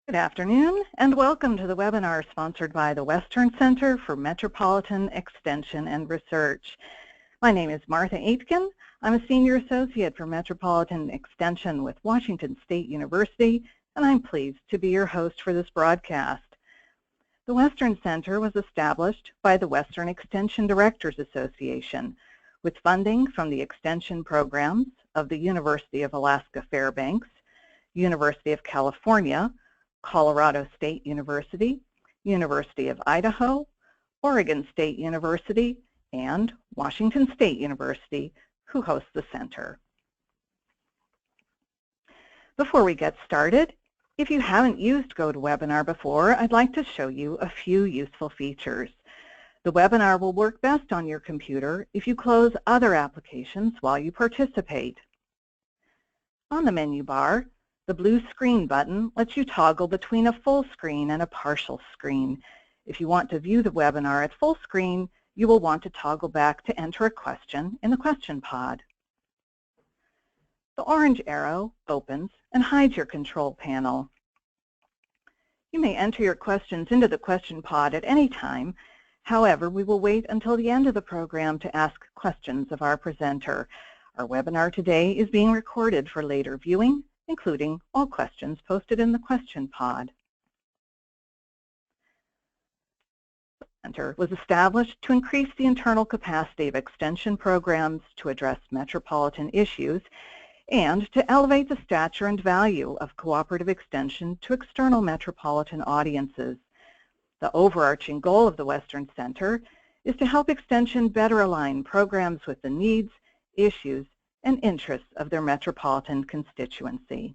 Good afternoon, and welcome to the webinar sponsored by the Western Center for Metropolitan Extension and Research. My name is Martha Aitken. I'm a Senior Associate for Metropolitan Extension with Washington State University, and I'm pleased to be your host for this broadcast. The Western Center was established by the Western Extension Directors Association with funding from the extension programs of the University of Alaska Fairbanks, University of California, Colorado State University, University of Idaho, Oregon State University, and Washington State University, who hosts the center. Before we get started, if you haven't used GoToWebinar before, I'd like to show you a few useful features. The webinar will work best on your computer if you close other applications while you participate. On the menu bar, the blue screen button lets you toggle between a full screen and a partial screen. If you want to view the webinar at full screen, you will want to toggle back to enter a question in the question pod. The orange arrow opens and hides your control panel. You may enter your questions into the question pod at any time. However, we will wait until the end of the program to ask questions of our presenter. Our webinar today is being recorded for later viewing, including all questions posted in the question pod. The Center was established to increase the internal capacity of extension programs to address metropolitan issues and to elevate the stature and value of cooperative extension to external metropolitan audiences. The overarching goal of the Western Center is to help extension better align programs with the needs, issues, and interests of their metropolitan constituency.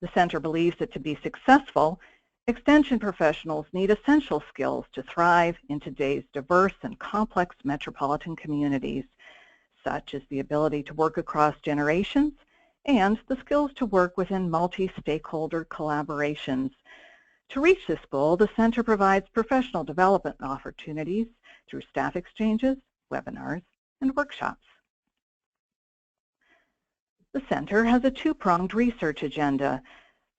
The Center believes that to be successful, extension professionals need essential skills to thrive in today's diverse and complex metropolitan communities, such as the ability to work across generations and the skills to work within multi-stakeholder collaborations. To reach this goal, the Center provides professional development opportunities through staff exchanges, webinars, and workshops. The Center has a two-pronged research agenda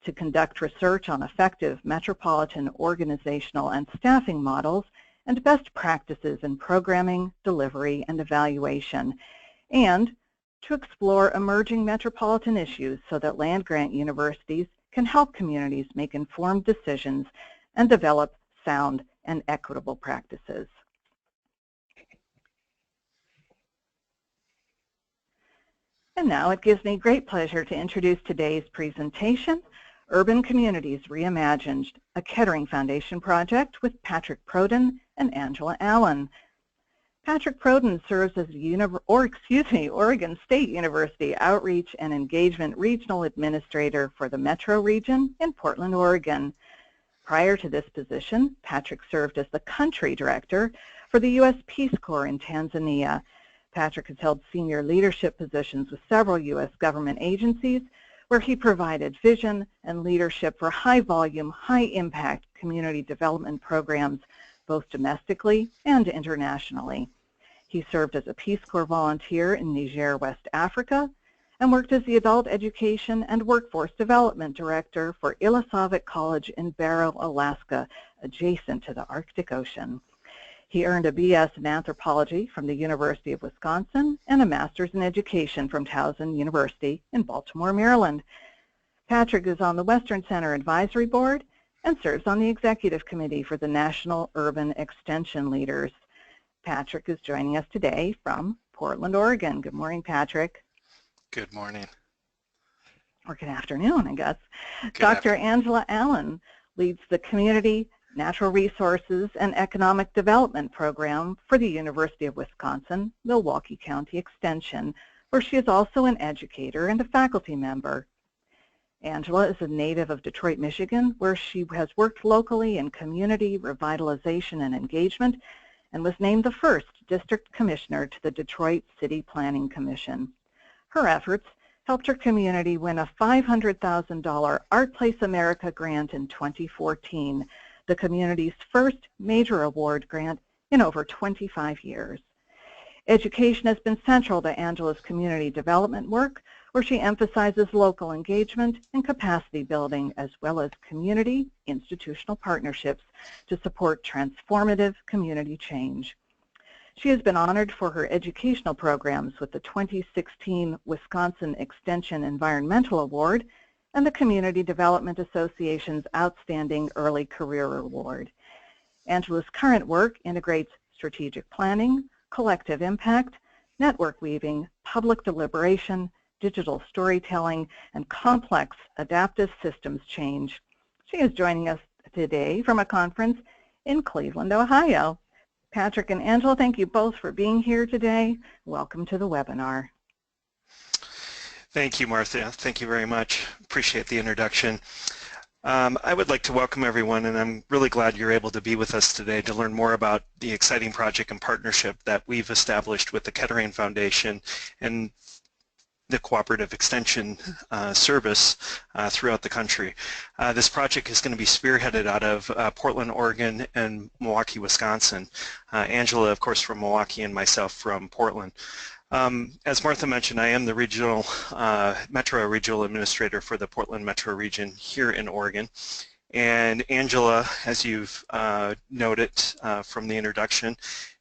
to conduct research on effective metropolitan organizational and staffing models and best practices in programming, delivery, and evaluation, and to explore emerging metropolitan issues so that land-grant universities can help communities make informed decisions and develop sound and equitable practices. And now it gives me great pleasure to introduce today's presentation, Urban Communities Reimagined, a Kettering Foundation project with Patrick Proden and Angela Allen. Patrick Proden serves as Oregon State University Outreach and Engagement Regional Administrator for the Metro region in Portland, Oregon. Prior to this position, Patrick served as the Country Director for the U.S. Peace Corps in Tanzania. Patrick has held senior leadership positions with several U.S. government agencies where he provided vision and leadership for high-volume, high-impact community development programs, both domestically and internationally. He served as a Peace Corps volunteer in Niger, West Africa, and worked as the Adult Education and Workforce Development Director for Ilisavik College in Barrow, Alaska, adjacent to the Arctic Ocean. He earned a BS in anthropology from the University of Wisconsin and a master's in education from Towson University in Baltimore, Maryland. Patrick is on the Western Center Advisory Board and serves on the Executive Committee for the National Urban Extension Leaders. Patrick is joining us today from Portland, Oregon. Good morning, Patrick. Good morning. Or good afternoon, I guess. Dr. Angela Allen leads the Community, Natural Resources, and Economic Development Program for the University of Wisconsin, Milwaukee County Extension, where she is also an educator and a faculty member. Angela is a native of Detroit, Michigan, where she has worked locally in community revitalization and engagement and was named the first district commissioner to the Detroit City Planning Commission. Her efforts helped her community win a $500,000 Art Place America grant in 2014, the community's first major award grant in over 25 years. Education has been central to Angela's community development work, where she emphasizes local engagement and capacity building, as well as community institutional partnerships to support transformative community change. She has been honored for her educational programs with the 2016 Wisconsin Extension Environmental Award and the Community Development Association's Outstanding Early Career Award. Angela's current work integrates strategic planning, collective impact, network weaving, public deliberation, digital storytelling, and complex adaptive systems change. She is joining us today from a conference in Cleveland, Ohio. Patrick and Angela, thank you both for being here today. Welcome to the webinar. Thank you, Martha. Thank you very much. Appreciate the introduction. I would like to welcome everyone, and I'm really glad you're able to be with us today to learn more about the exciting project and partnership that we've established with the Kettering Foundation and the Cooperative Extension Service throughout the country. This project is going to be spearheaded out of Portland, Oregon and Milwaukee, Wisconsin. Angela, of course, from Milwaukee, and myself from Portland. As Martha mentioned, I am the regional Metro Regional Administrator for the Portland Metro Region here in Oregon. And Angela, as you've noted from the introduction,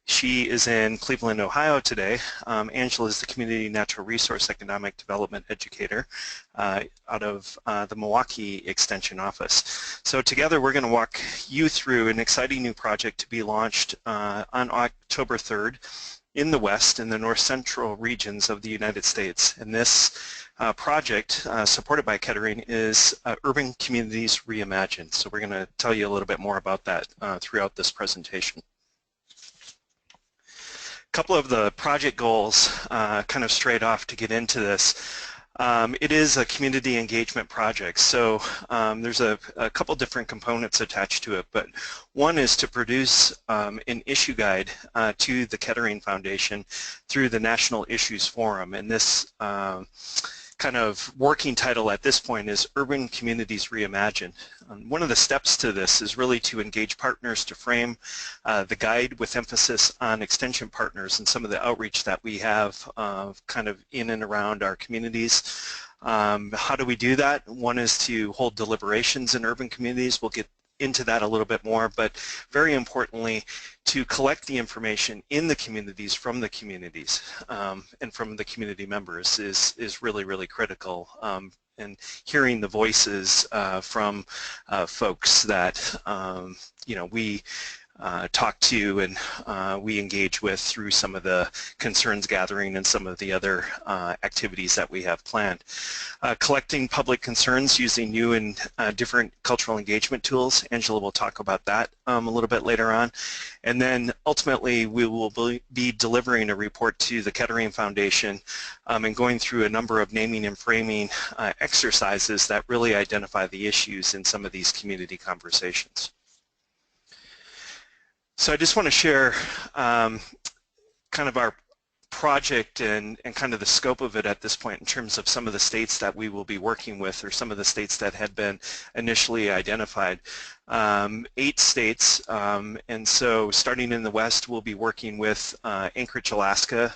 she is in Cleveland, Ohio today. Angela is the Community Natural Resource Economic Development Educator out of the Milwaukee Extension Office. So together we're going to walk you through an exciting new project to be launched on October 3rd in the West and the North Central regions of the United States. And this project, supported by Kettering, is Urban Communities Reimagined. So we're going to tell you a little bit more about that throughout this presentation. A couple of the project goals kind of straight off to get into this. It is a community engagement project, so there's a couple different components attached to it, but one is to produce an issue guide to the Kettering Foundation through the National Issues Forum, and this kind of working title at this point is Urban Communities Reimagined. One of the steps to this is really to engage partners to frame the guide with emphasis on extension partners and some of the outreach that we have kind of in and around our communities. How do we do that? One is to hold deliberations in urban communities. We'll get into that a little bit more, but very importantly, to collect the information in the communities from the communities and from the community members is really, really critical. And hearing the voices from folks that you know, we talk to and we engage with through some of the concerns gathering and some of the other activities that we have planned. Collecting public concerns using new and different cultural engagement tools. Angela will talk about that a little bit later on. And then ultimately we will be delivering a report to the Kettering Foundation and going through a number of naming and framing exercises that really identify the issues in some of these community conversations. So I just want to share kind of our project and kind of the scope of it at this point in terms of some of the states that we will be working with, or some of the states that had been initially identified. 8 states, and so starting in the West, we'll be working with Anchorage, Alaska.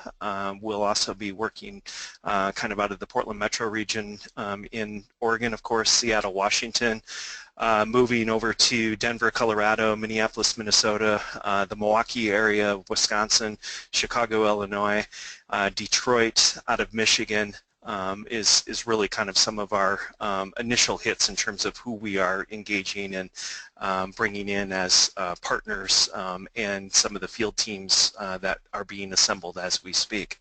We'll also be working kind of out of the Portland Metro region in Oregon, of course, Seattle, Washington. Moving over to Denver, Colorado, Minneapolis, Minnesota, the Milwaukee area of Wisconsin, Chicago, Illinois, Detroit out of Michigan is really kind of some of our initial hits in terms of who we are engaging and bringing in as partners and some of the field teams that are being assembled as we speak.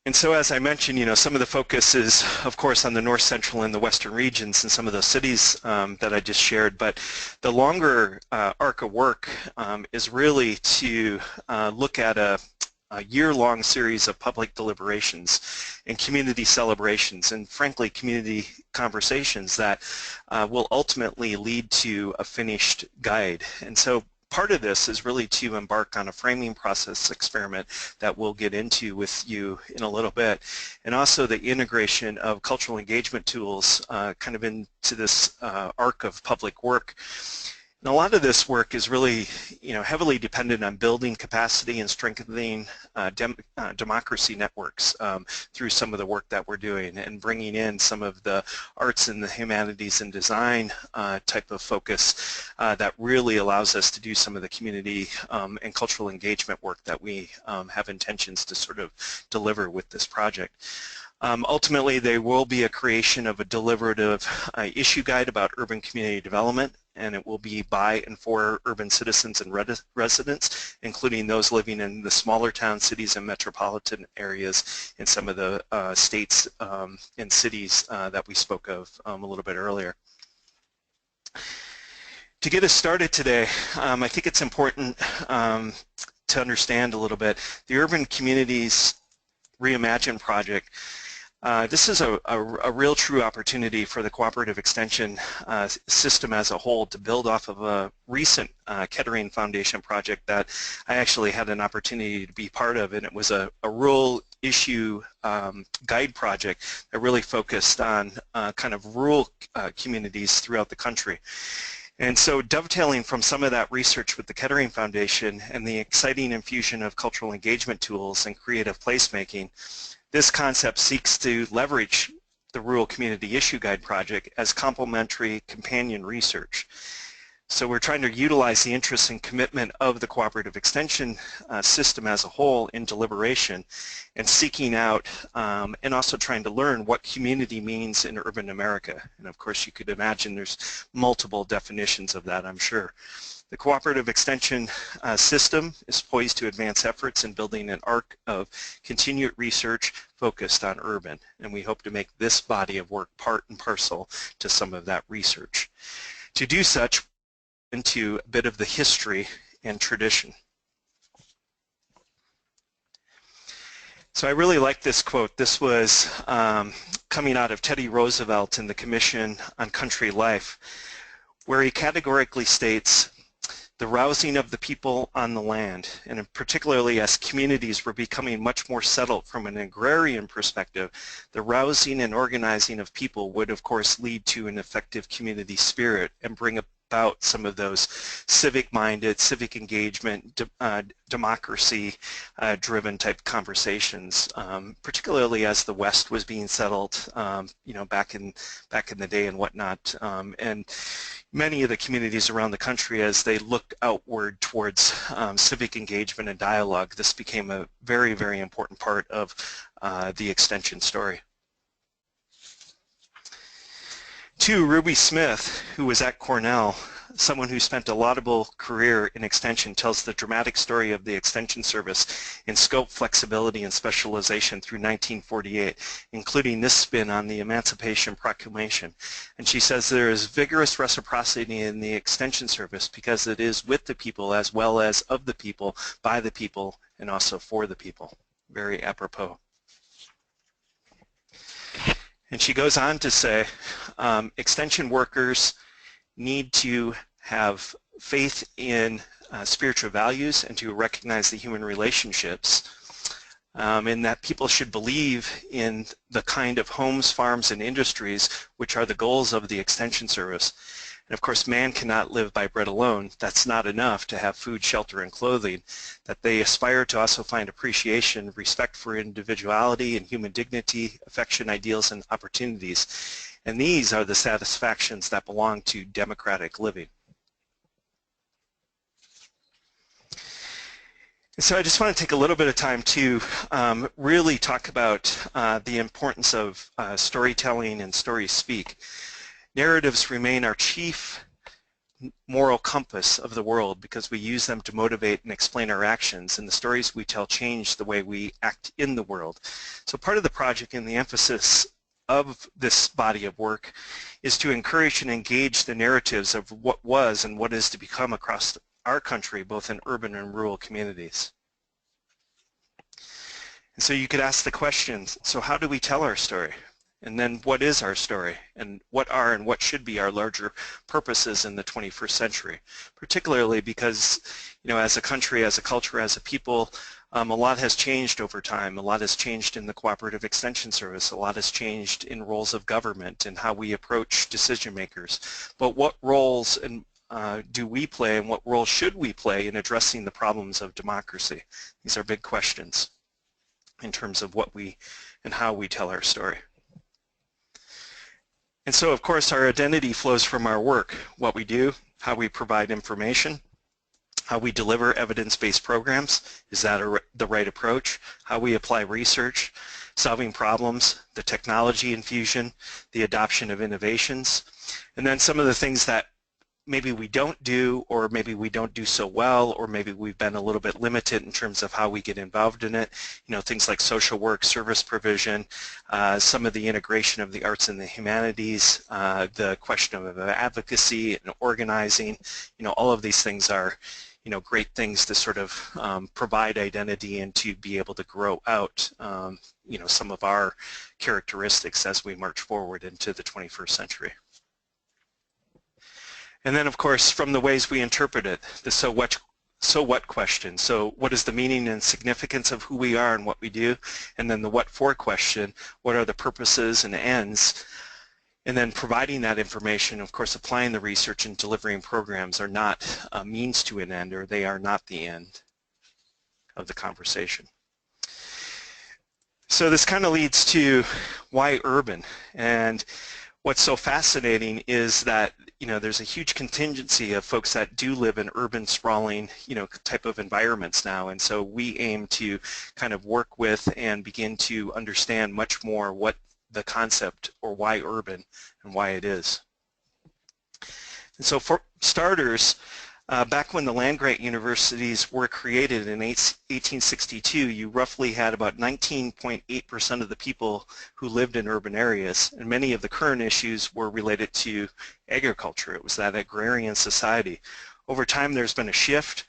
And so as I mentioned, you know, some of the focus is, of course, on the north central and the western regions and some of those cities that I just shared, but the longer arc of work is really to look at a year-long series of public deliberations and community celebrations and, frankly, community conversations that will ultimately lead to a finished guide. And so part of this is really to embark on a framing process experiment that we'll get into with you in a little bit, and also the integration of cultural engagement tools kind of into this arc of public work. And a lot of this work is really, heavily dependent on building capacity and strengthening democracy networks through some of the work that we're doing, and bringing in some of the arts and the humanities and design type of focus that really allows us to do some of the community and cultural engagement work that we have intentions to sort of deliver with this project. Ultimately, there will be a creation of a deliberative issue guide about urban community development, and it will be by and for urban citizens and residents, including those living in the smaller town, cities, and metropolitan areas in some of the states and cities that we spoke of a little bit earlier. To get us started today, I think it's important to understand a little bit the Urban Communities Reimagine project. This is a real true opportunity for the cooperative extension system as a whole to build off of a recent Kettering Foundation project that I actually had an opportunity to be part of, and it was a rural issue guide project that really focused on kind of rural communities throughout the country. And so dovetailing from some of that research with the Kettering Foundation and the exciting infusion of cultural engagement tools and creative placemaking, this concept seeks to leverage the Rural Community Issue Guide project as complementary companion research. So we're trying to utilize the interest and commitment of the cooperative extension system as a whole in deliberation and seeking out and also trying to learn what community means in urban America. And of course you could imagine there's multiple definitions of that, I'm sure. The cooperative extension system is poised to advance efforts in building an arc of continued research focused on urban, and we hope to make this body of work part and parcel to some of that research. To do such, into a bit of the history and tradition. So I really like this quote. This was coming out of Teddy Roosevelt in the Commission on Country Life, where he categorically states, "The rousing of the people on the land, and particularly as communities were becoming much more settled from an agrarian perspective, the rousing and organizing of people would of course lead to an effective community spirit and bring about some of those civic-minded, civic engagement, democracy-driven type conversations, particularly as the West was being settled, back in the day and whatnot, and many of the communities around the country, as they look outward towards civic engagement and dialogue, this became a very, very important part of the extension story. 2, Ruby Smith, who was at Cornell, someone who spent a laudable career in extension, tells the dramatic story of the extension service in scope, flexibility, and specialization through 1948, including this spin on the Emancipation Proclamation. And she says there is vigorous reciprocity in the extension service because it is with the people as well as of the people, by the people, and also for the people. Very apropos. And she goes on to say, extension workers need to have faith in spiritual values and to recognize the human relationships, and that people should believe in the kind of homes, farms, and industries which are the goals of the extension service. And of course, man cannot live by bread alone. That's not enough to have food, shelter, and clothing. That they aspire to also find appreciation, respect for individuality and human dignity, affection, ideals, and opportunities. And these are the satisfactions that belong to democratic living. So I just want to take a little bit of time to really talk about the importance of storytelling and story speak. Narratives remain our chief moral compass of the world because we use them to motivate and explain our actions, and the stories we tell change the way we act in the world. So part of the project and the emphasis of this body of work is to encourage and engage the narratives of what was and what is to become across our country, both in urban and rural communities. And so you could ask the questions, so how do we tell our story? And then what is our story? And what are and what should be our larger purposes in the 21st century? Particularly because, as a country, as a culture, as a people, a lot has changed over time. A lot has changed in the cooperative extension service. A lot has changed in roles of government and how we approach decision makers. But what roles and do we play and what role should we play in addressing the problems of democracy? These are big questions in terms of what we and how we tell our story. And so, of course, our identity flows from our work, what we do, how we provide information, how we deliver evidence-based programs, is that the right approach, how we apply research, solving problems, the technology infusion, the adoption of innovations, and then some of the things that maybe we don't do, or maybe we don't do so well, or maybe we've been a little bit limited in terms of how we get involved in it. You know, things like social work, service provision, some of the integration of the arts and the humanities, the question of advocacy and organizing. You know, all of these things are, you know, great things to sort of provide identity and to be able to grow out, you know, some of our characteristics as we march forward into the 21st century. And then, of course, from the ways we interpret it, the so what question. So what is the meaning and significance of who we are and what we do? And then the what for question, what are the purposes and ends? And then providing that information, of course, applying the research and delivering programs are not a means to an end, or they are not the end of the conversation. So this kind of leads to why urban. And what's so fascinating is that, you know, there's a huge contingency of folks that do live in urban, sprawling, you know, type of environments now, and so we aim to kind of work with and begin to understand much more what the concept, or why urban and why it is. And so for starters, back when the land-grant universities were created in 1862, you roughly had about 19.8% of the people who lived in urban areas, and many of the current issues were related to agriculture. It was that agrarian society. Over time, there's been a shift.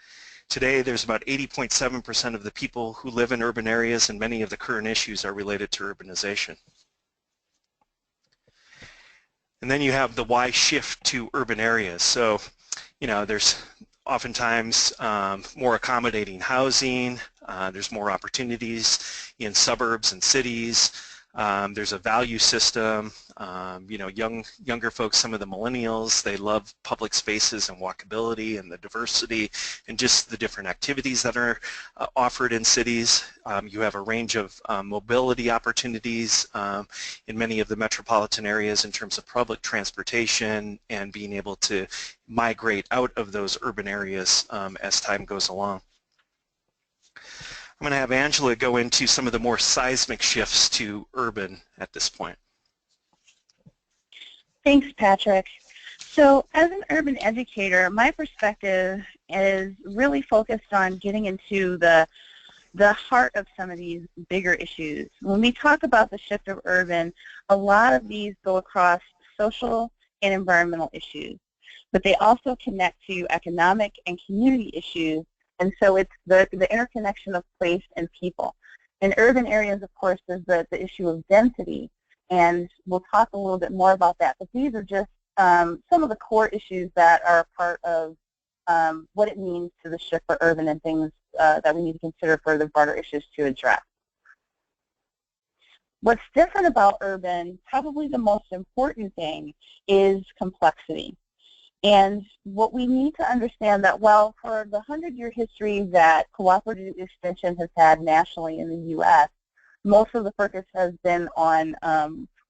Today, there's about 80.7% of the people who live in urban areas, and many of the current issues are related to urbanization. And then you have the why shift to urban areas. So, you know, there's oftentimes more accommodating housing, there's more opportunities in suburbs and cities, there's a value system, you know, younger folks, some of the millennials, they love public spaces and walkability and the diversity and just the different activities that are offered in cities. You have a range of mobility opportunities in many of the metropolitan areas in terms of public transportation and being able to migrate out of those urban areas as time goes along. I'm going to have Angela go into some of the more seismic shifts to urban at this point. Thanks, Patrick. So as an urban educator, my perspective is really focused on getting into the heart of some of these bigger issues. When we talk about the shift of urban, a lot of these go across social and environmental issues, but they also connect to economic and community issues. And so it's the interconnection of place and people. In urban areas, of course, there's the issue of density, and we'll talk a little bit more about that. But these are just some of the core issues that are a part of what it means to the shift for urban and things that we need to consider for the broader issues to address. What's different about urban, probably the most important thing, is complexity. And what we need to understand that, well, for the 100-year history that cooperative extension has had nationally in the U.S., most of the focus has been on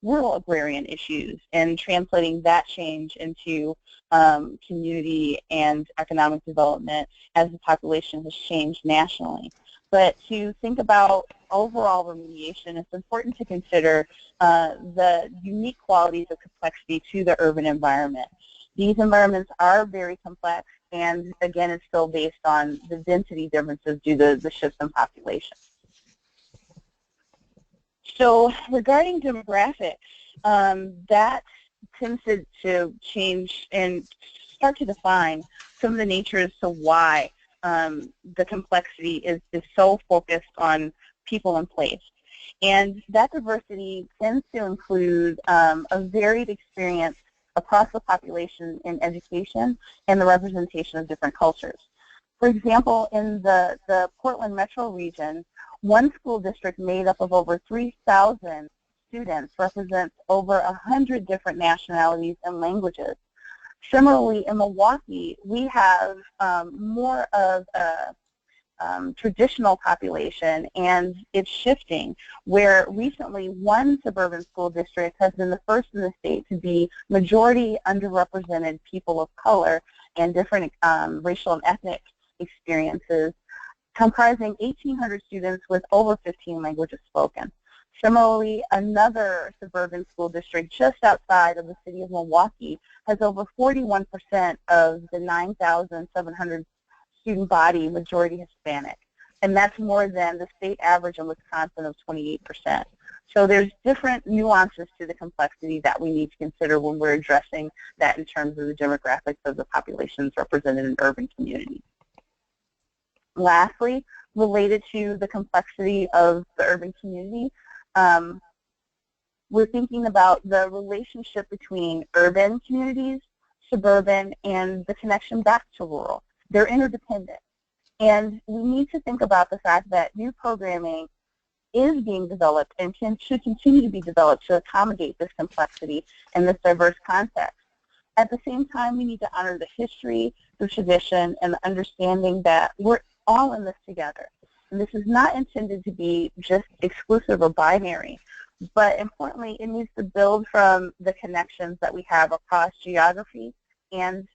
rural agrarian issues and translating that change into community and economic development as the population has changed nationally. But to think about overall remediation, it's important to consider the unique qualities of complexity to the urban environment. These environments are very complex, and again, it's still based on the density differences due to the shifts in population. So regarding demographics, that tends to change and start to define some of the nature as to why the complexity is so focused on people and place. And that diversity tends to include a varied experience across the population in education and the representation of different cultures. For example, in the Portland metro region, one school district made up of over 3,000 students represents over 100 different nationalities and languages. Similarly, in Milwaukee, we have more of a traditional population, and it's shifting, where recently one suburban school district has been the first in the state to be majority underrepresented people of color and different racial and ethnic experiences, comprising 1,800 students with over 15 languages spoken. Similarly, another suburban school district just outside of the city of Milwaukee has over 41% of the 9,700 student body majority Hispanic, and that's more than the state average in Wisconsin of 28%. So there's different nuances to the complexity that we need to consider when we're addressing that in terms of the demographics of the populations represented in urban communities. Lastly, related to the complexity of the urban community, we're thinking about the relationship between urban communities, suburban, and the connection back to rural. They're interdependent. And we need to think about the fact that new programming is being developed and should continue to be developed to accommodate this complexity and this diverse context. At the same time, we need to honor the history, the tradition, and the understanding that we're all in this together. And this is not intended to be just exclusive or binary, but importantly, it needs to build from the connections that we have across geography and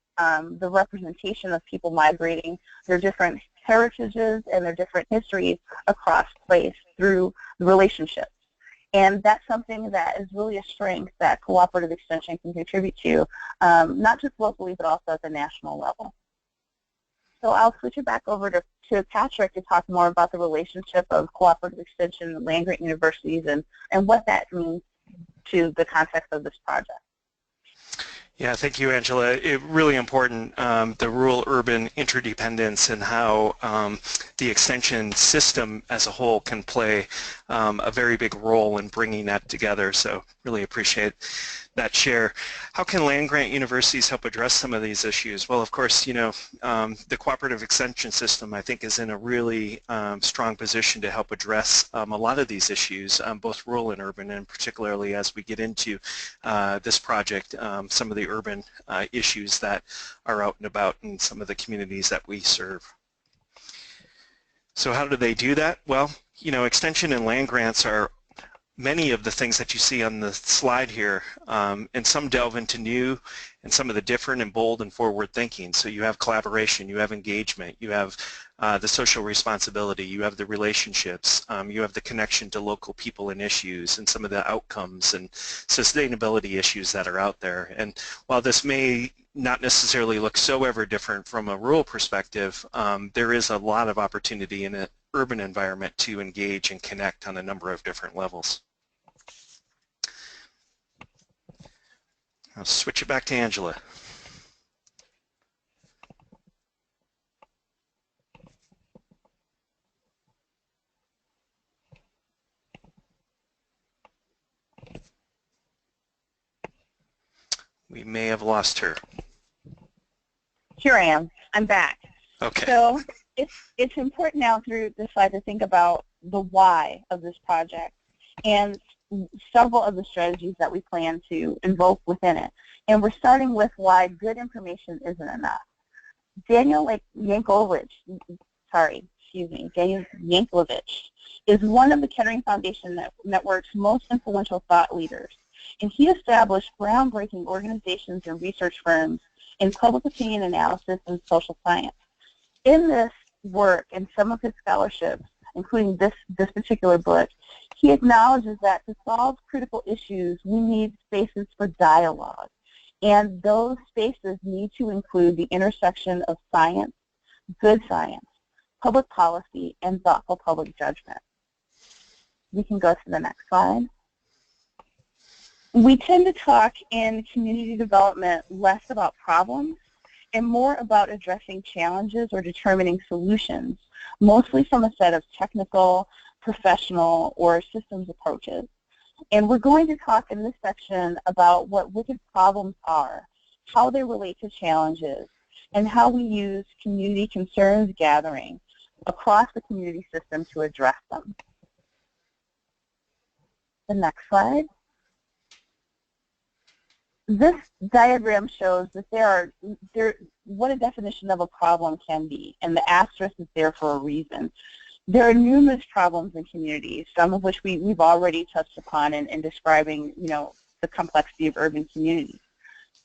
the representation of people migrating their different heritages and their different histories across place through relationships. And that's something that is really a strength that cooperative extension can contribute to, not just locally, but also at the national level. So I'll switch it back over to Patrick to talk more about the relationship of cooperative extension and land-grant universities and what that means to the context of this project. Yeah, thank you, Angela. Really important, the rural-urban interdependence and how the extension system as a whole can play a very big role in bringing that together. So really appreciate that share. How can land-grant universities help address some of these issues? Well, of course, you know, the cooperative extension system, I think, is in a really strong position to help address a lot of these issues, both rural and urban, and particularly as we get into this project, some of the urban issues that are out and about in some of the communities that we serve. So how do they do that? Well, you know, extension and land grants are many of the things that you see on the slide here, and some delve into new and some of the different and bold and forward thinking. So you have collaboration, you have engagement, you have the social responsibility, you have the relationships, you have the connection to local people and issues and some of the outcomes and sustainability issues that are out there. And while this may not necessarily look so ever different from a rural perspective, there is a lot of opportunity in an urban environment to engage and connect on a number of different levels. I'll switch it back to Angela. We may have lost her. Here I am. I'm back. Okay. So it's important now through this slide to think about the why of this project and several of the strategies that we plan to invoke within it. And we're starting with why good information isn't enough. Daniel Yankovic is one of the Kettering Foundation Network's most influential thought leaders. And he established groundbreaking organizations and research firms in public opinion analysis and social science. In this work and some of his scholarships, including this particular book, he acknowledges that to solve critical issues, we need spaces for dialogue. And those spaces need to include the intersection of science, good science, public policy, and thoughtful public judgment. We can go to the next slide. We tend to talk in community development less about problems and more about addressing challenges or determining solutions, mostly from a set of technical, professional, or systems approaches. And we're going to talk in this section about what wicked problems are, how they relate to challenges, and how we use community concerns gathering across the community system to address them. The next slide. This diagram shows that what a definition of a problem can be, and the asterisk is there for a reason. There are numerous problems in communities, some of which we've already touched upon in describing, the complexity of urban communities.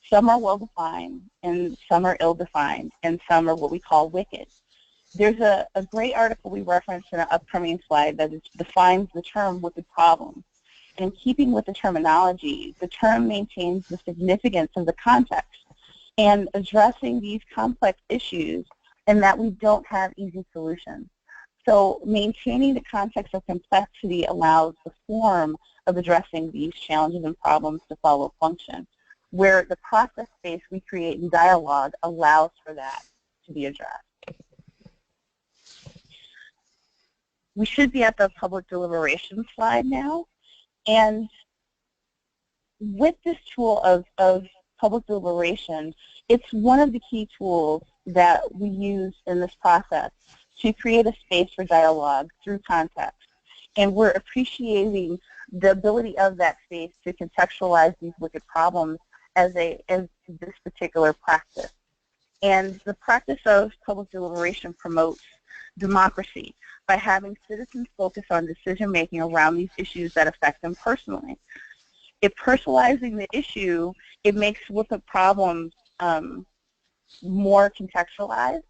Some are well-defined, and some are ill-defined, and some are what we call wicked. There's a great article we referenced in an upcoming slide that defines the term wicked problem. In keeping with the terminology, the term maintains the significance of the context and addressing these complex issues, and that we don't have easy solutions. So maintaining the context of complexity allows the form of addressing these challenges and problems to follow function, where the process space we create in dialogue allows for that to be addressed. We should be at the public deliberation slide now. And with this tool of public deliberation, it's one of the key tools that we use in this process to create a space for dialogue through context. And we're appreciating the ability of that space to contextualize these wicked problems as this particular practice. And the practice of public deliberation promotes democracy by having citizens focus on decision-making around these issues that affect them personally. If personalizing the issue, it makes what the problem more contextualized,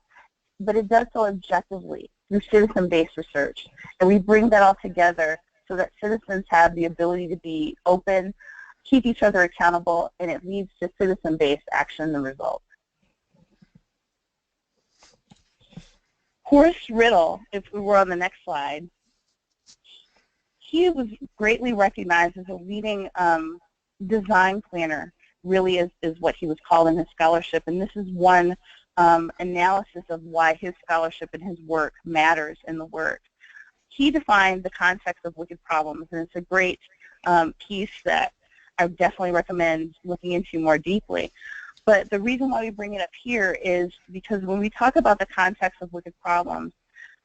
but it does so objectively through citizen-based research. And we bring that all together so that citizens have the ability to be open, keep each other accountable, and it leads to citizen-based action and results. Horace Riddle, if we were on the next slide, he was greatly recognized as a leading design planner, really is what he was called in his scholarship, and this is one analysis of why his scholarship and his work matters in the work. He defined the context of wicked problems, and it's a great piece that I definitely recommend looking into more deeply. But the reason why we bring it up here is because when we talk about the context of wicked problems,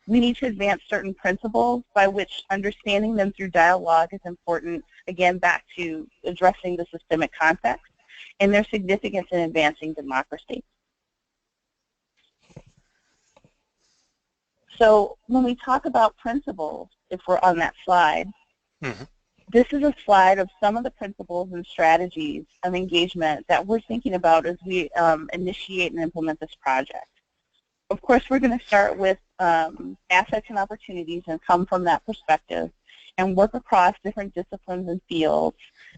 we need to advance certain principles by which understanding them through dialogue is important, again, back to addressing the systemic context and their significance in advancing democracy. So when we talk about principles, if we're on that slide, this is a slide of some of the principles and strategies of engagement that we're thinking about as we initiate and implement this project. Of course, we're going to start with assets and opportunities and come from that perspective and work across different disciplines and fields,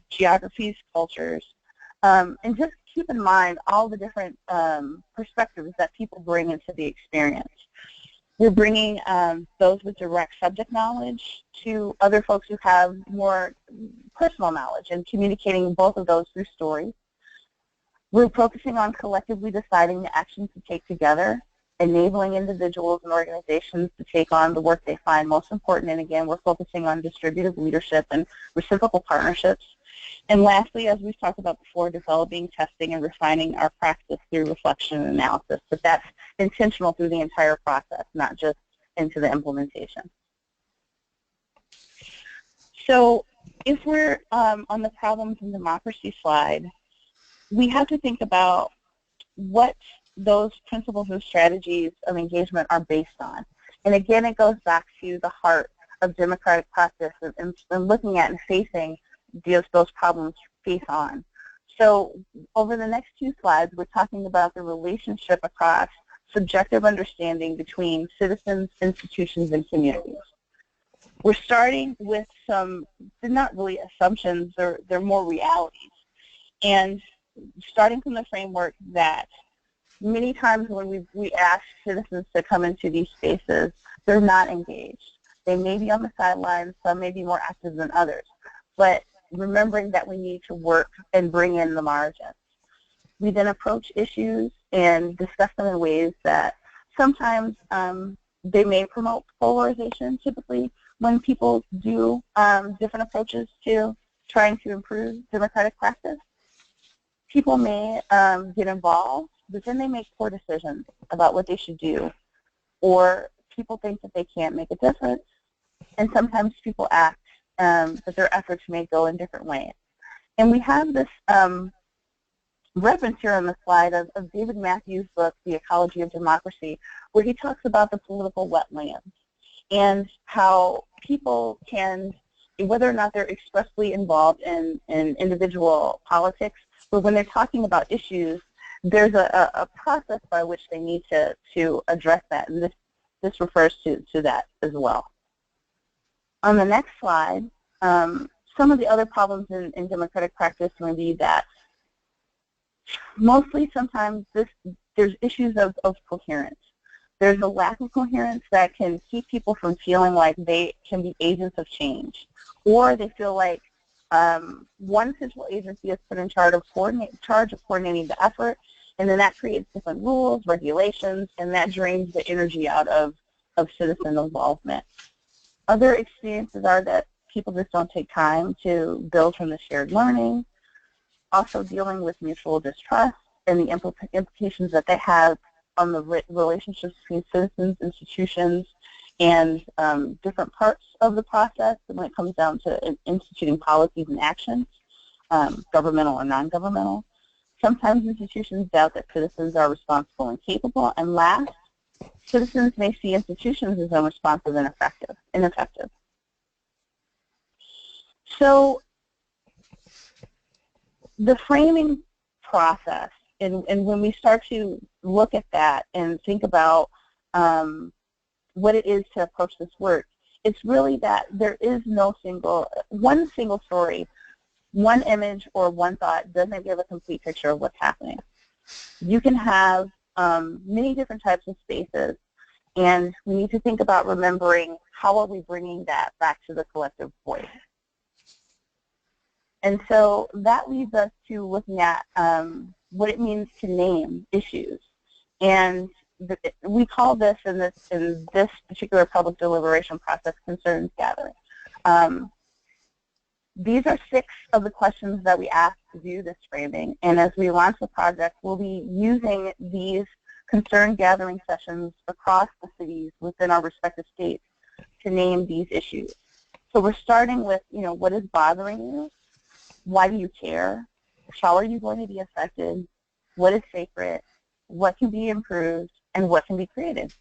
geographies, cultures, and just keep in mind all the different perspectives that people bring into the experience. We're bringing those with direct subject knowledge to other folks who have more personal knowledge and communicating both of those through stories. We're focusing on collectively deciding the actions to take together, enabling individuals and organizations to take on the work they find most important. And again, we're focusing on distributive leadership and reciprocal partnerships. And lastly, as we've talked about before, developing, testing, and refining our practice through reflection and analysis. But that's intentional through the entire process, not just into the implementation. So if we're on the problems and democracy slide, we have to think about what those principles and strategies of engagement are based on. And again, it goes back to the heart of democratic practice and looking at and facing those problems face on. So over the next two slides, we're talking about the relationship across subjective understanding between citizens, institutions, and communities. We're starting with some, they're not really assumptions, they're more realities. And starting from the framework that many times when we ask citizens to come into these spaces, they're not engaged. They may be on the sidelines, some may be more active than others. But remembering that we need to work and bring in the margins. We then approach issues and discuss them in ways that sometimes they may promote polarization. Typically, when people do different approaches to trying to improve democratic practice, people may get involved, but then they make poor decisions about what they should do, or people think that they can't make a difference, and sometimes people act that their efforts may go in different ways. And we have this reference here on the slide of David Matthews' book, The Ecology of Democracy, where he talks about the political wetlands and how people can, whether or not they're expressly involved in individual politics, but when they're talking about issues, there's a process by which they need to address that, and this refers to that as well. On the next slide, some of the other problems in democratic practice may be that mostly sometimes there's issues of coherence. There's a lack of coherence that can keep people from feeling like they can be agents of change, or they feel like one central agency is put in charge of coordinating the effort, and then that creates different rules, regulations, and that drains the energy out of citizen involvement. Other experiences are that people just don't take time to build from the shared learning, also dealing with mutual distrust and the implications that they have on the relationships between citizens, institutions, and different parts of the process when it comes down to instituting policies and actions, governmental or non-governmental. Sometimes institutions doubt that citizens are responsible and capable. And last, citizens may see institutions as unresponsive and ineffective. So the framing process, and when we start to look at that and think about what it is to approach this work, it's really that there is no one single story, one image, or one thought doesn't give a complete picture of what's happening. You can have many different types of spaces, and we need to think about remembering how are we bringing that back to the collective voice. And so that leads us to looking at what it means to name issues. And we call this, in this particular public deliberation process, concerns gathering. These are 6 of the questions that we ask to do this framing. And as we launch the project, we'll be using these concern gathering sessions across the cities within our respective states to name these issues. So we're starting with, what is bothering you? Why do you care? How are you going to be affected? What is sacred? What can be improved? And what can be created?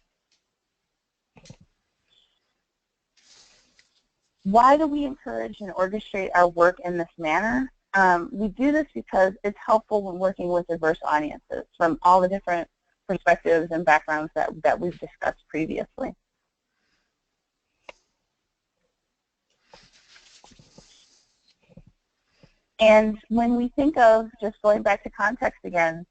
Why do we encourage and orchestrate our work in this manner? We do this because it's helpful when working with diverse audiences from all the different perspectives and backgrounds that we've discussed previously. And when we think of, just going back to context again,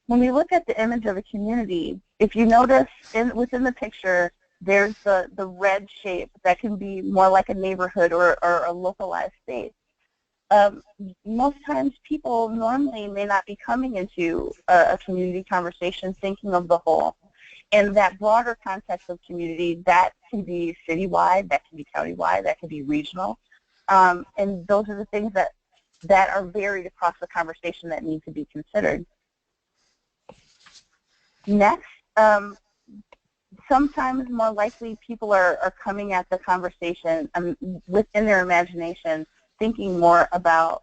when we look at the image of a community, if you notice within the picture, there's the red shape that can be more like a neighborhood or a localized space. Most times people normally may not be coming into a community conversation thinking of the whole. And that broader context of community, that can be citywide, that can be countywide, that can be regional. And those are the things that are varied across the conversation that need to be considered. Next, sometimes more likely people are coming at the conversation within their imagination, thinking more about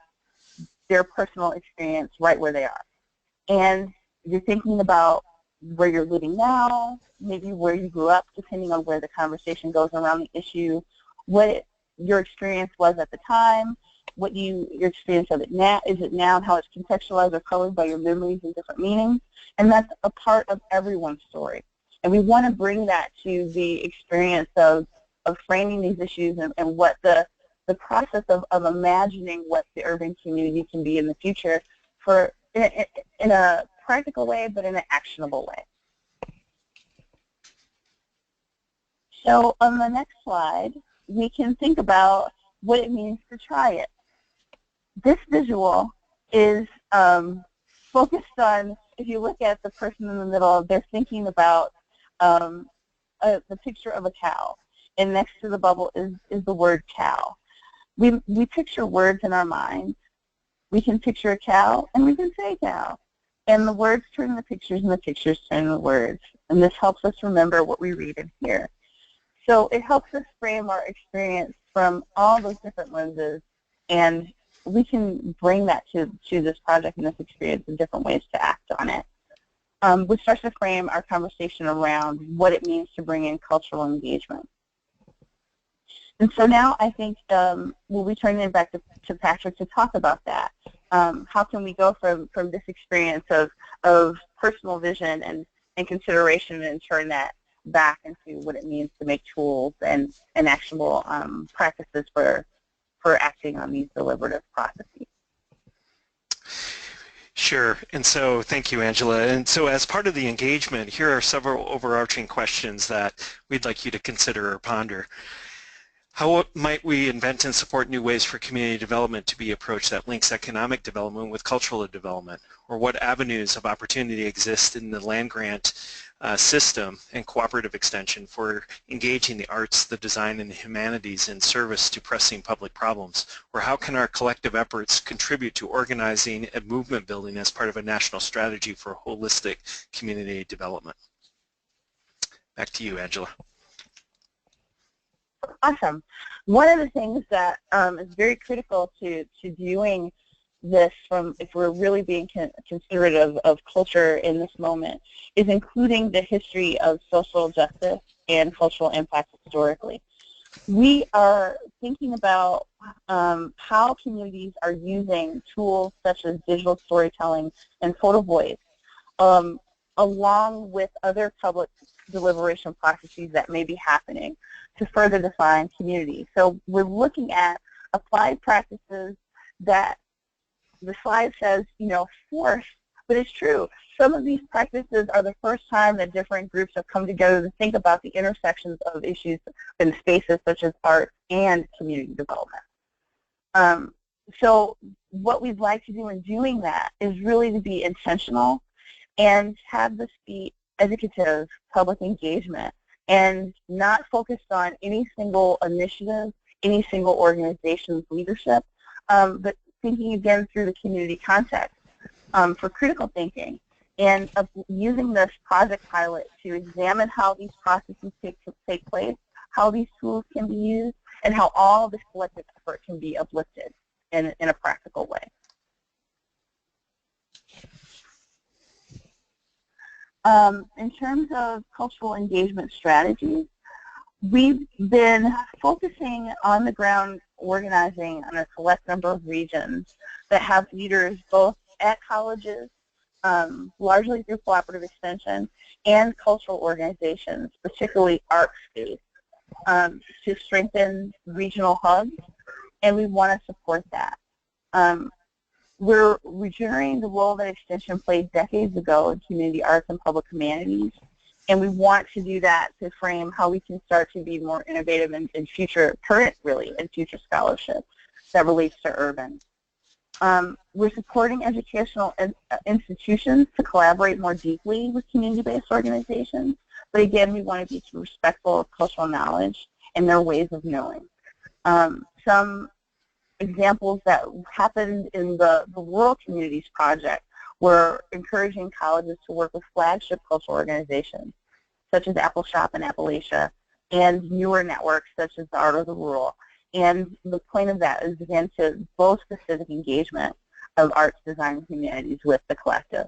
their personal experience right where they are. And you're thinking about where you're living now, maybe where you grew up, depending on where the conversation goes around the issue, what your experience was at the time, what your experience of it now, is it now, and how it's contextualized or colored by your memories and different meanings. And that's a part of everyone's story. And we want to bring that to the experience of framing these issues and what the process of imagining what the urban community can be in the future in a practical way, but in an actionable way. So on the next slide, we can think about what it means to try it. This visual is focused on, if you look at the person in the middle, they're thinking about the picture of a cow, and next to the bubble is the word cow. We picture words in our minds. We can picture a cow, and we can say cow. And the words turn the pictures, and the pictures turn the words. And this helps us remember what we read and hear. So it helps us frame our experience from all those different lenses and bring that to this project and this experience in different ways to act on it. Which starts to frame our conversation around what it means to bring in cultural engagement. And so now I think we'll be turning it back to Patrick to talk about that. How can we go from this experience of personal vision and consideration and turn that back into what it means to make tools and actionable practices for acting on these deliberative processes? Sure, and so thank you, Angela. And so as part of the engagement, here are several overarching questions that we'd like you to consider or ponder. How might we invent and support new ways for community development to be approached that links economic development with cultural development? Or what avenues of opportunity exist in the land grant system and cooperative extension for engaging the arts, the design, and the humanities in service to pressing public problems? Or how can our collective efforts contribute to organizing and movement building as part of a national strategy for holistic community development? Back to you, Angela. Awesome. One of the things that is very critical to doing this, if we're really being considerate of culture in this moment, is including the history of social justice and cultural impact historically. We are thinking about how communities are using tools such as digital storytelling and photo voice, along with other public deliberation processes that may be happening to further define community. So we're looking at applied practices that the slide says, force, but it's true. Some of these practices are the first time that different groups have come together to think about the intersections of issues in spaces such as art and community development. So what we'd like to do in doing that is really to be intentional and have this be educative public engagement and not focused on any single initiative, any single organization's leadership, but thinking again through the community context for critical thinking and using this project pilot to examine how these processes take place, how these tools can be used, and how all this collective effort can be uplifted in a practical way. In terms of cultural engagement strategies, we've been focusing on the ground organizing on a select number of regions that have leaders both at colleges, largely through cooperative extension, and cultural organizations, particularly arts-based, to strengthen regional hubs, and we want to support that. We're regenerating the role that extension played decades ago in community arts and public humanities, and we want to do that to frame how we can start to be more innovative in current scholarship that relates to urban. We're supporting educational institutions to collaborate more deeply with community-based organizations, but again, we want to be respectful of cultural knowledge and their ways of knowing. Some examples that happened in the Rural Communities Project were encouraging colleges to work with flagship cultural organizations, such as Apple Shop in Appalachia, and newer networks such as the Art of the Rural. And the point of that is, again, to both the civic engagement of arts, design, and humanities with the collective.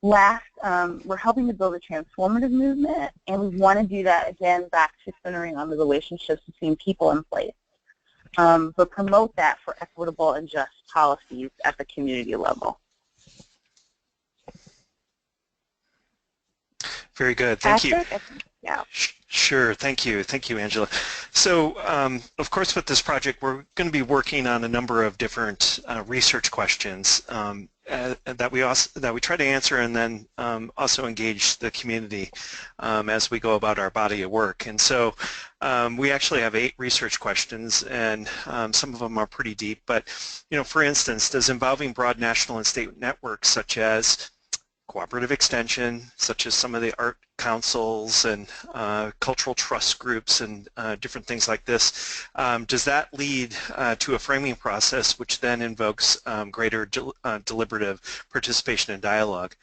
Last, we're helping to build a transformative movement, and we want to do that, again, back to centering on the relationships between people in place, but promote that for equitable and just policies at the community level. Very good. Thank you. Yeah. Sure. Thank you. Thank you, Angela. So, of course, with this project, we're going to be working on a number of different research questions that we try to answer, and then also engage the community as we go about our body of work. And so, we actually have 8 research questions, and some of them are pretty deep. But, for instance, does involving broad national and state networks such as cooperative extension, such as some of the art councils and cultural trust groups and different things like this, does that lead to a framing process which then invokes greater deliberative participation and dialogue?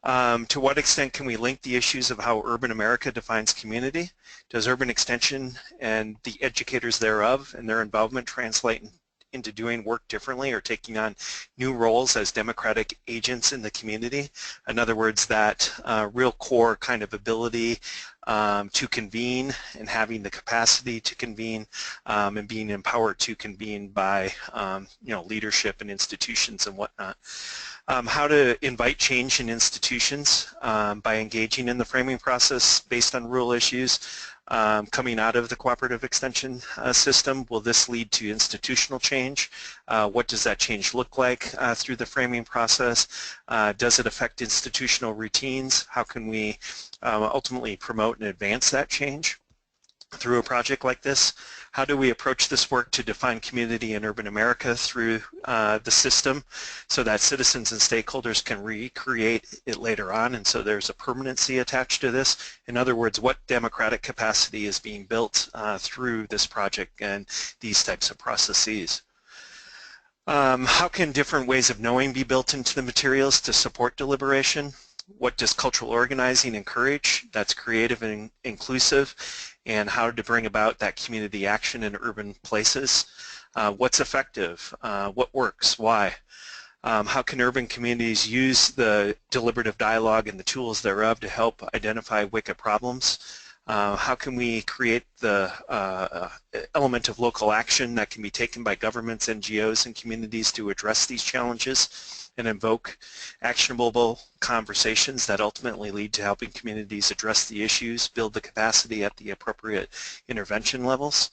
To what extent can we link the issues of how urban America defines community? Does urban extension and the educators thereof and their involvement translate into doing work differently or taking on new roles as democratic agents in the community. In other words, that real core kind of ability to convene and having the capacity to convene and being empowered to convene by leadership and institutions and whatnot. How to invite change in institutions by engaging in the framing process based on rural issues coming out of the cooperative extension system. Will this lead to institutional change? What does that change look like through the framing process? Does it affect institutional routines? How can we ultimately promote and advance that change through a project like this? How do we approach this work to define community in urban America through the system so that citizens and stakeholders can recreate it later on, and so there's a permanency attached to this? In other words, what democratic capacity is being built through this project and these types of processes? How can different ways of knowing be built into the materials to support deliberation? What does cultural organizing encourage that's creative and inclusive, and how to bring about that community action in urban places? What's effective? What works? Why? How can urban communities use the deliberative dialogue and the tools thereof to help identify wicked problems? How can we create the element of local action that can be taken by governments, NGOs, and communities to address these challenges and invoke actionable conversations that ultimately lead to helping communities address the issues, build the capacity at the appropriate intervention levels?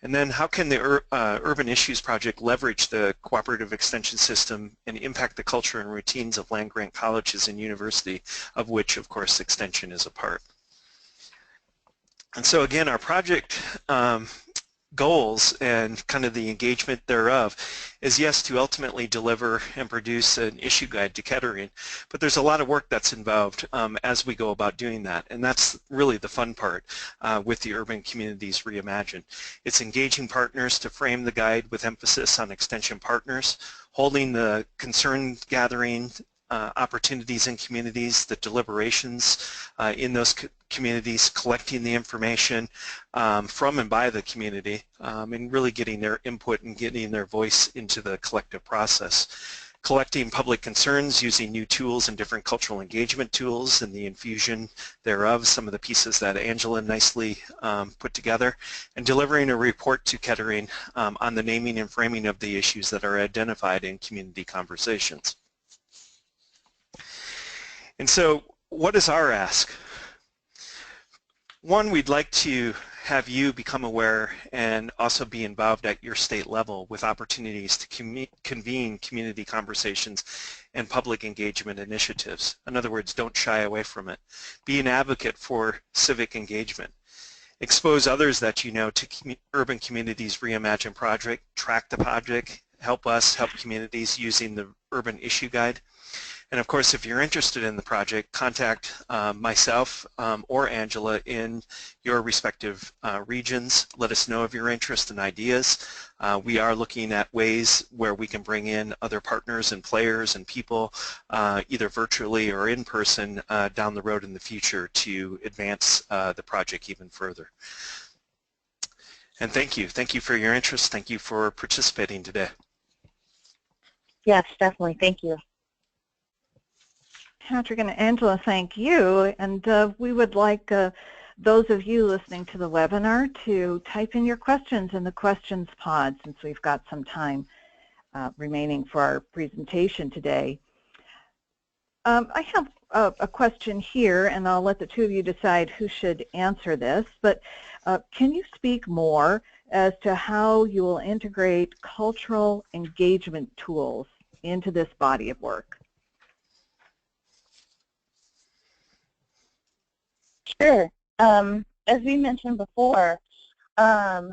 And then how can the Urban Issues Project leverage the cooperative extension system and impact the culture and routines of land-grant colleges and university, of which, of course, extension is a part? And so again, our project goals and kind of the engagement thereof is, yes, to ultimately deliver and produce an issue guide to Kettering, but there's a lot of work that's involved as we go about doing that, and that's really the fun part with the Urban Communities Reimagined. It's engaging partners to frame the guide with emphasis on extension partners, holding the concern gathering opportunities in communities, the deliberations in those communities, collecting the information from and by the community, and really getting their input and getting their voice into the collective process. Collecting public concerns using new tools and different cultural engagement tools and the infusion thereof, some of the pieces that Angela nicely put together, and delivering a report to Kettering on the naming and framing of the issues that are identified in community conversations. And so what is our ask? One, we'd like to have you become aware and also be involved at your state level with opportunities to convene community conversations and public engagement initiatives. In other words, don't shy away from it. Be an advocate for civic engagement. Expose others that you know to Urban Communities Reimagined Project, track the project, help us help communities using the Urban Issue Guide. And of course, if you're interested in the project, contact myself or Angela in your respective regions. Let us know of your interest and ideas. We are looking at ways where we can bring in other partners and players and people, either virtually or in person, down the road in the future to advance the project even further. And thank you. Thank you for your interest. Thank you for participating today. Yes, definitely. Thank you. Patrick and Angela, thank you. And we would like those of you listening to the webinar to type in your questions in the questions pod, since we've got some time remaining for our presentation today. I have a question here, and I'll let the two of you decide who should answer this, but can you speak more as to how you will integrate cultural engagement tools into this body of work? Sure. As we mentioned before, the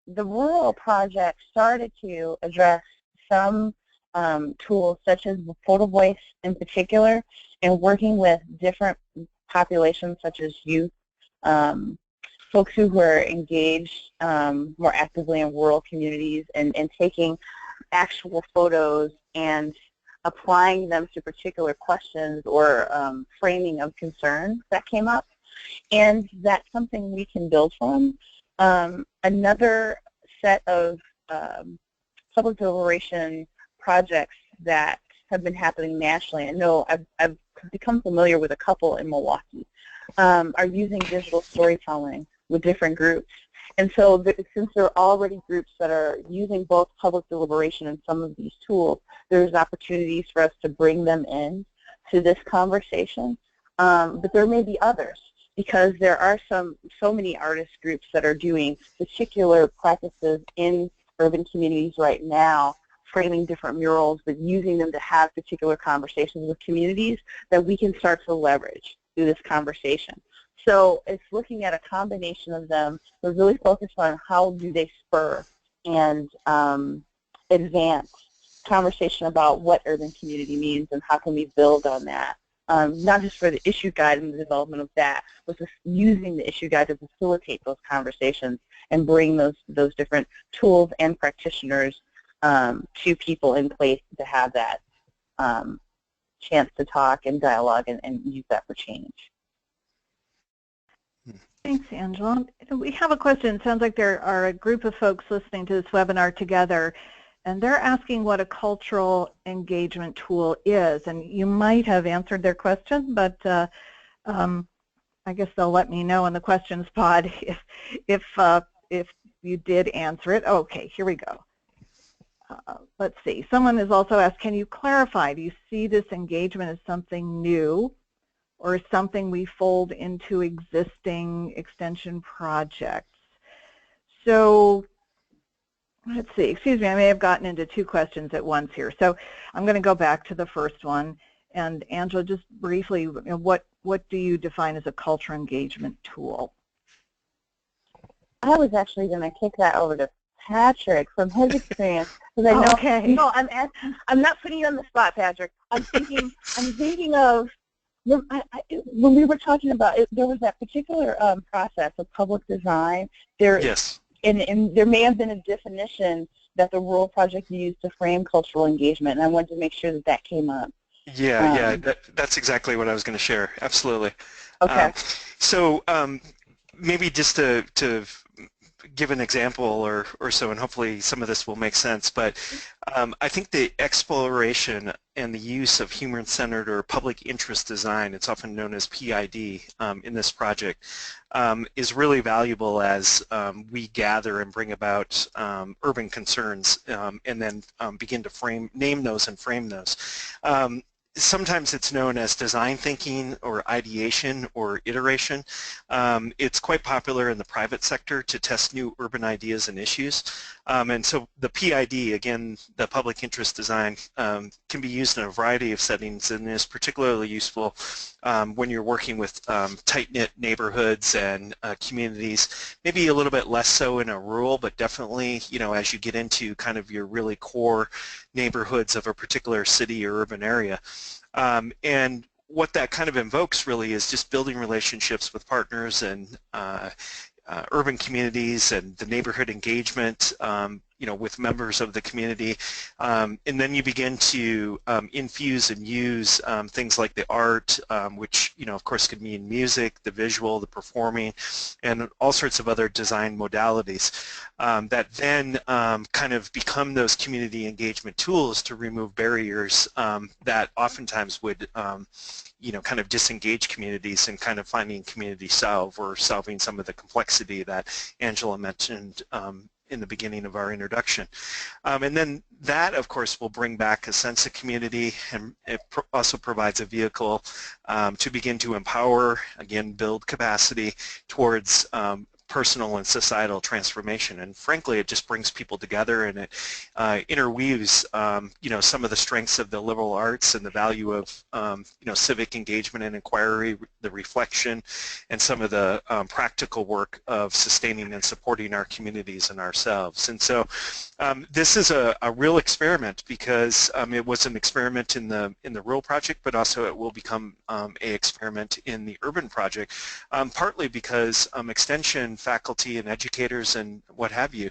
rural project started to address some tools such as the photo voice in particular, and working with different populations such as youth, folks who were engaged more actively in rural communities, and taking actual photos and applying them to particular questions or framing of concerns that came up. And that's something we can build from. Another set of public deliberation projects that have been happening nationally. I know I've become familiar with a couple in Milwaukee, are using digital storytelling with different groups. And so since there are already groups that are using both public deliberation and some of these tools, there's opportunities for us to bring them in to this conversation. But there may be others, because there are so many artist groups that are doing particular practices in urban communities right now, framing different murals, but using them to have particular conversations with communities that we can start to leverage through this conversation. So it's looking at a combination of them, but really focused on how do they spur and advance conversation about what urban community means and how can we build on that. Not just for the issue guide and the development of that, but just using the issue guide to facilitate those conversations and bring those different tools and practitioners to people in place to have that chance to talk and dialogue and use that for change. Thanks, Angela. We have a question. It sounds like there are a group of folks listening to this webinar together, and they're asking what a cultural engagement tool is. And you might have answered their question, but I guess they'll let me know in the questions pod if you did answer it. Okay, here we go. Let's see. Someone has also asked, can you clarify, do you see this engagement as something new or something we fold into existing extension projects? So let's see. Excuse me, I may have gotten into two questions at once here. So I'm going to go back to the first one. And Angela, just briefly, what do you define as a cultural engagement tool? I was actually going to kick that over to Patrick from his experience, because I know. Okay. No, I'm not putting you on the spot, Patrick. I'm thinking of when we were talking about it, there was that particular process of public design. Yes. And there may have been a definition that the Rural Project used to frame cultural engagement, and I wanted to make sure that that came up. Yeah, that's exactly what I was going to share. Absolutely. Okay. So maybe just to give an example or so, and hopefully some of this will make sense, but I think the exploration and the use of human-centered or public interest design, it's often known as PID in this project, is really valuable as we gather and bring about urban concerns and then begin to name those and frame those. Sometimes it's known as design thinking or ideation or iteration. It's quite popular in the private sector to test new urban ideas and issues. And so the PID, again, the public interest design, can be used in a variety of settings and is particularly useful when you're working with tight-knit neighborhoods and communities, maybe a little bit less so in a rural, but definitely, as you get into kind of your really core neighborhoods of a particular city or urban area. And what that kind of invokes really is just building relationships with partners and urban communities and the neighborhood engagement, with members of the community, and then you begin to infuse and use things like the art, which of course could mean music, the visual, the performing, and all sorts of other design modalities that then kind of become those community engagement tools to remove barriers that oftentimes would kind of disengage communities and kind of finding community solving some of the complexity that Angela mentioned in the beginning of our introduction. And then that, of course, will bring back a sense of community, and it also provides a vehicle to begin to empower, again, build capacity towards personal and societal transformation. And frankly, it just brings people together, and it interweaves some of the strengths of the liberal arts and the value of civic engagement and inquiry, the reflection, and some of the practical work of sustaining and supporting our communities and ourselves. And so this is a real experiment, because it was an experiment in the rural project, but also it will become an experiment in the urban project, partly because extension faculty and educators and what have you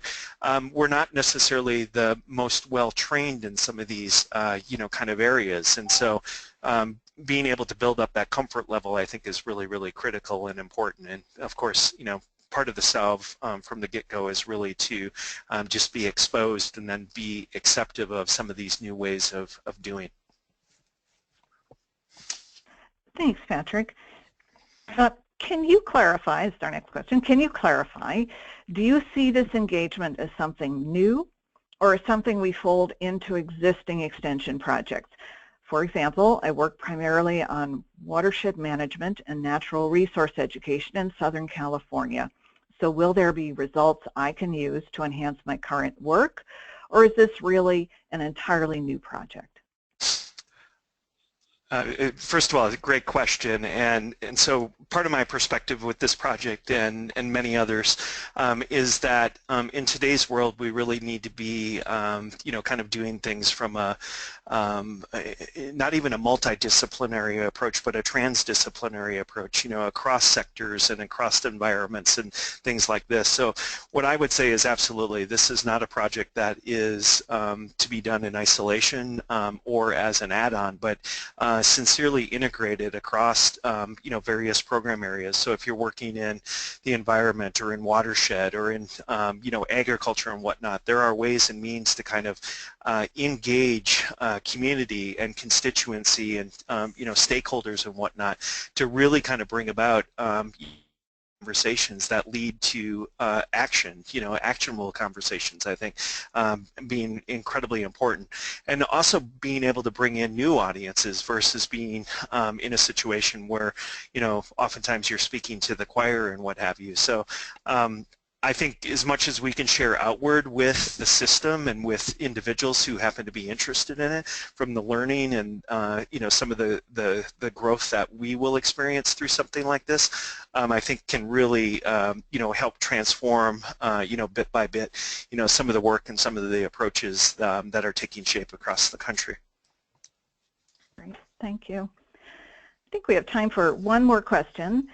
were not necessarily the most well trained in some of these kind of areas, and so being able to build up that comfort level, I think, is really, really critical and important. And of course, part of the salve from the get-go is really to just be exposed and then be acceptive of some of these new ways of doing. Thanks, Patrick. Can you clarify, this is our next question, can you clarify, do you see this engagement as something new or as something we fold into existing extension projects? For example, I work primarily on watershed management and natural resource education in Southern California. So will there be results I can use to enhance my current work, or is this really an entirely new project? First of all, it's a great question, and so part of my perspective with this project and many others is that in today's world we really need to be kind of doing things from a not even a multidisciplinary approach, but a transdisciplinary approach, across sectors and across environments and things like this. So what I would say is absolutely, this is not a project that is to be done in isolation or as an add-on, but sincerely integrated across various program areas. So if you're working in the environment or in watershed or in agriculture and whatnot, there are ways and means to kind of engage community and constituency and stakeholders and whatnot to really kind of bring about conversations that lead to action, actionable conversations, I think, being incredibly important. And also being able to bring in new audiences versus being in a situation where, oftentimes you're speaking to the choir and what have you. So I think as much as we can share outward with the system and with individuals who happen to be interested in it, from the learning and some of the growth that we will experience through something like this, I think can really help transform bit by bit some of the work and some of the approaches that are taking shape across the country. Great, thank you. I think we have time for one more question.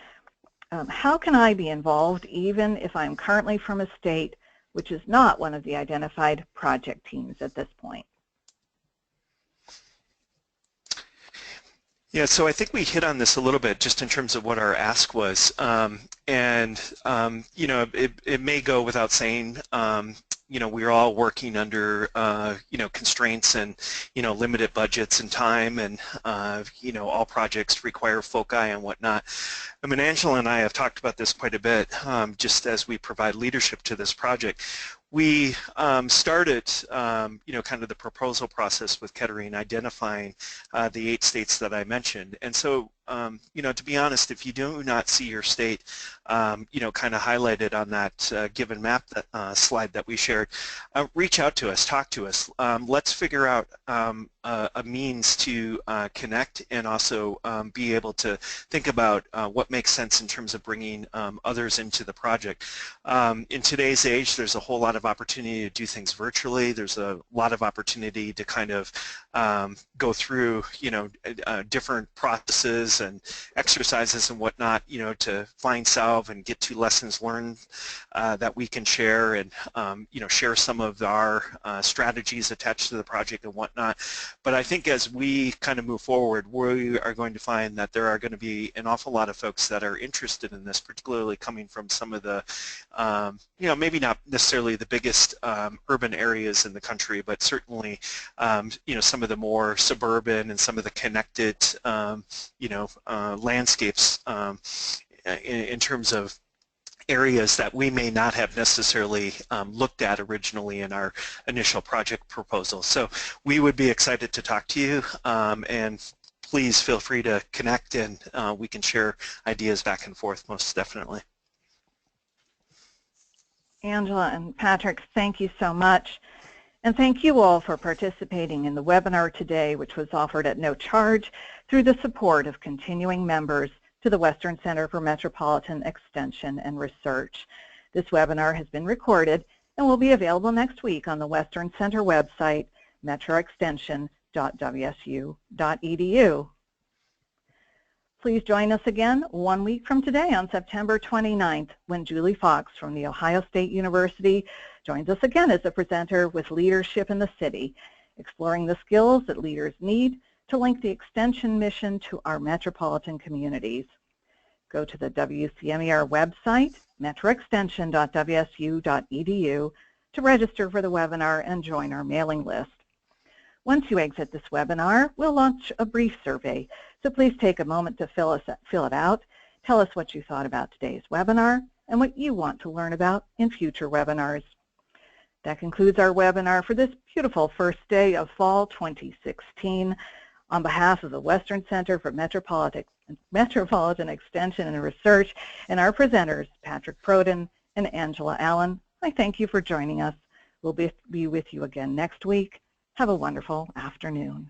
How can I be involved even if I'm currently from a state which is not one of the identified project teams at this point? Yeah, so I think we hit on this a little bit just in terms of what our ask was, it may go without saying, we're all working under, constraints and, limited budgets and time, and, all projects require foci and whatnot. I mean, Angela and I have talked about this quite a bit, just as we provide leadership to this project. We started, kind of the proposal process with Kettering, identifying the 8 states that I mentioned. And so, to be honest, if you do not see your state, kind of highlighted on that given map slide that we shared, reach out to us, talk to us. Let's figure out a means to connect and also be able to think about what makes sense in terms of bringing others into the project. In today's age, there's a whole lot of opportunity to do things virtually. There's a lot of opportunity to kind of go through, different processes and exercises and whatnot, to find salve and get to lessons learned that we can share and, share some of our strategies attached to the project and whatnot. But I think as we kind of move forward, we are going to find that there are going to be an awful lot of folks that are interested in this, particularly coming from some of the, maybe not necessarily the biggest urban areas in the country, but certainly, some of the more suburban and some of the connected, landscapes in terms of areas that we may not have necessarily looked at originally in our initial project proposal. So we would be excited to talk to you, and please feel free to connect, and we can share ideas back and forth most definitely. Angela and Patrick, thank you so much. And thank you all for participating in the webinar today, which was offered at no charge through the support of continuing members to the Western Center for Metropolitan Extension and Research. This webinar has been recorded and will be available next week on the Western Center website, metroextension.wsu.edu. Please join us again 1 week from today on September 29th, when Julie Fox from The Ohio State University joins us again as a presenter with Leadership in the City, exploring the skills that leaders need to link the extension mission to our metropolitan communities. Go to the WCMER website, metroextension.wsu.edu, to register for the webinar and join our mailing list. Once you exit this webinar, we'll launch a brief survey, so please take a moment to fill it out. Tell us what you thought about today's webinar and what you want to learn about in future webinars. That concludes our webinar for this beautiful first day of fall 2016. On behalf of the Western Center for Metropolitan Extension and Research and our presenters, Patrick Proden and Angela Allen, I thank you for joining us. We'll be with you again next week. Have a wonderful afternoon.